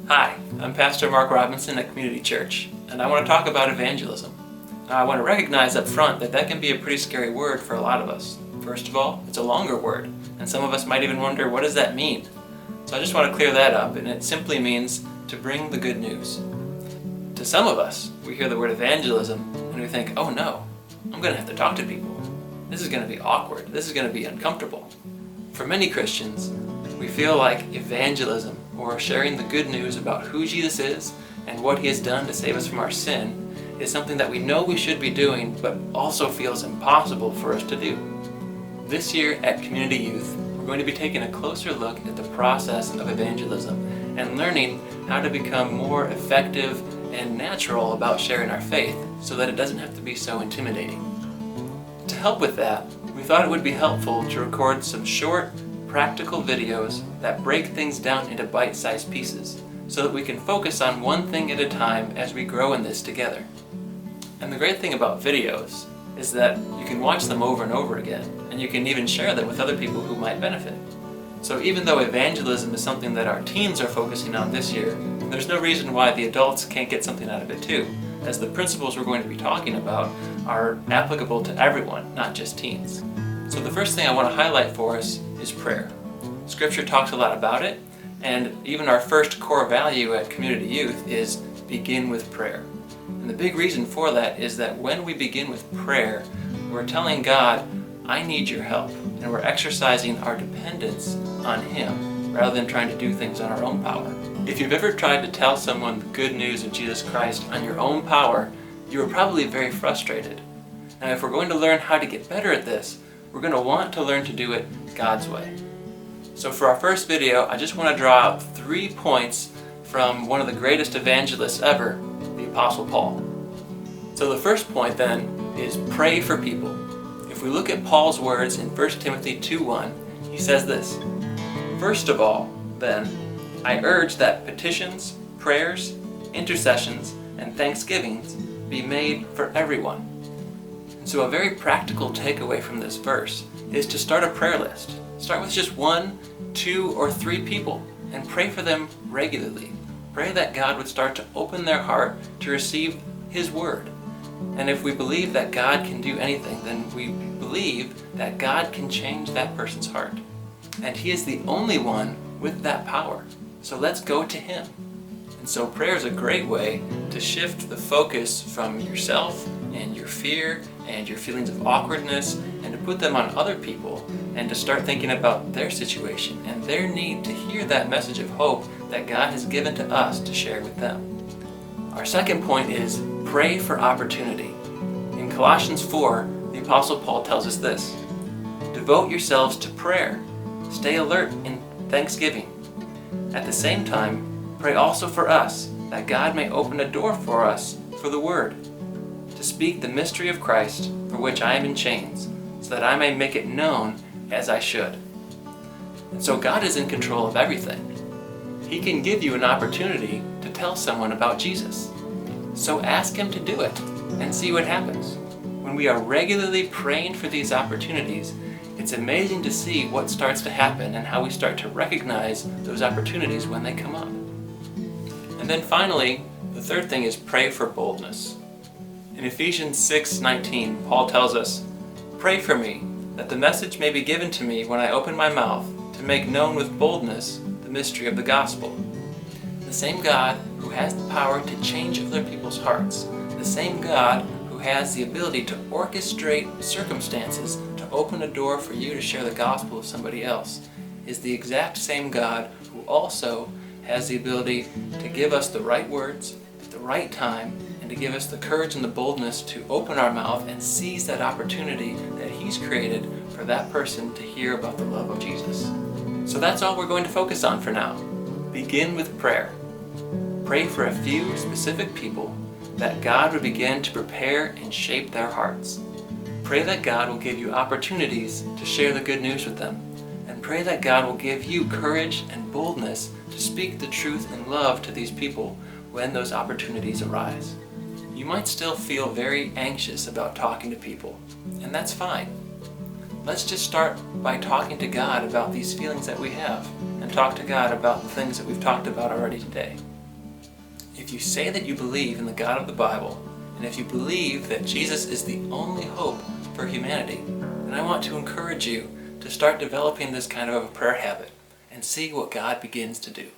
Hi, I'm Pastor Mark Robinson at Community Church, and I want to talk about evangelism. Now, I want to recognize up front that can be a pretty scary word for a lot of us. First of all, it's a longer word, and some of us might even wonder, what does that mean? So I just want to clear that up, and it simply means to bring the good news. To some of us, we hear the word evangelism, and we think, oh no, I'm going to have to talk to people. This is going to be awkward. This is going to be uncomfortable. For many Christians, we feel like evangelism, or sharing the good news about who Jesus is and what he has done to save us from our sin, is something that we know we should be doing, but also feels impossible for us to do. This year at Community Youth, we're going to be taking a closer look at the process of evangelism and learning how to become more effective and natural about sharing our faith so that it doesn't have to be so intimidating. To help with that, we thought it would be helpful to record some short, practical videos that break things down into bite-sized pieces so that we can focus on one thing at a time as we grow in this together. And the great thing about videos is that you can watch them over and over again, and you can even share them with other people who might benefit. So even though evangelism is something that our teens are focusing on this year, there's no reason why the adults can't get something out of it too, as the principles we're going to be talking about are applicable to everyone, not just teens. So the first thing I want to highlight for us is prayer. Scripture talks a lot about it, and even our first core value at Community Youth is begin with prayer. And the big reason for that is that when we begin with prayer, we're telling God, I need your help, and we're exercising our dependence on Him rather than trying to do things on our own power. If you've ever tried to tell someone the good news of Jesus Christ on your own power, you are probably very frustrated. Now, if we're going to learn how to get better at this, we're going to want to learn to do it God's way. So for our first video, I just want to draw out 3 points from one of the greatest evangelists ever, the Apostle Paul. So the first point then is pray for people. If we look at Paul's words in 1 Timothy 2:1, he says this: "First of all, then, I urge that petitions, prayers, intercessions, and thanksgivings be made for everyone." So a very practical takeaway from this verse is to start a prayer list. Start with just 1, 2, or 3 people and pray for them regularly. Pray that God would start to open their heart to receive His Word. And if we believe that God can do anything, then we believe that God can change that person's heart. And He is the only one with that power. So let's go to Him. And so prayer is a great way to shift the focus from yourself and your fear and your feelings of awkwardness and to put them on other people and to start thinking about their situation and their need to hear that message of hope that God has given to us to share with them. Our second point is pray for opportunity. In Colossians 4, the Apostle Paul tells us this: "Devote yourselves to prayer. Stay alert in thanksgiving. At the same time, pray also for us, that God may open a door for us for the Word, to speak the mystery of Christ, for which I am in chains, so that I may make it known as I should." And so God is in control of everything. He can give you an opportunity to tell someone about Jesus. So ask Him to do it and see what happens. When we are regularly praying for these opportunities, it's amazing to see what starts to happen and how we start to recognize those opportunities when they come up. And then finally, the third thing is pray for boldness. In Ephesians 6:19, Paul tells us, "Pray for me, that the message may be given to me when I open my mouth, to make known with boldness the mystery of the gospel." The same God who has the power to change other people's hearts, the same God who has the ability to orchestrate circumstances to open a door for you to share the gospel with somebody else, is the exact same God who also has the ability to give us the right words at the right time and to give us the courage and the boldness to open our mouth and seize that opportunity that He's created for that person to hear about the love of Jesus. So that's all we're going to focus on for now. Begin with prayer. Pray for a few specific people that God would begin to prepare and shape their hearts. Pray that God will give you opportunities to share the good news with them. And pray that God will give you courage and boldness to speak the truth in love to these people when those opportunities arise. You might still feel very anxious about talking to people, and that's fine. let's just start by talking to God about these feelings that we have, and talk to God about the things that we've talked about already today. If you say that you believe in the God of the Bible, and if you believe that Jesus is the only hope for humanity, then I want to encourage you to start developing this kind of a prayer habit and see what God begins to do.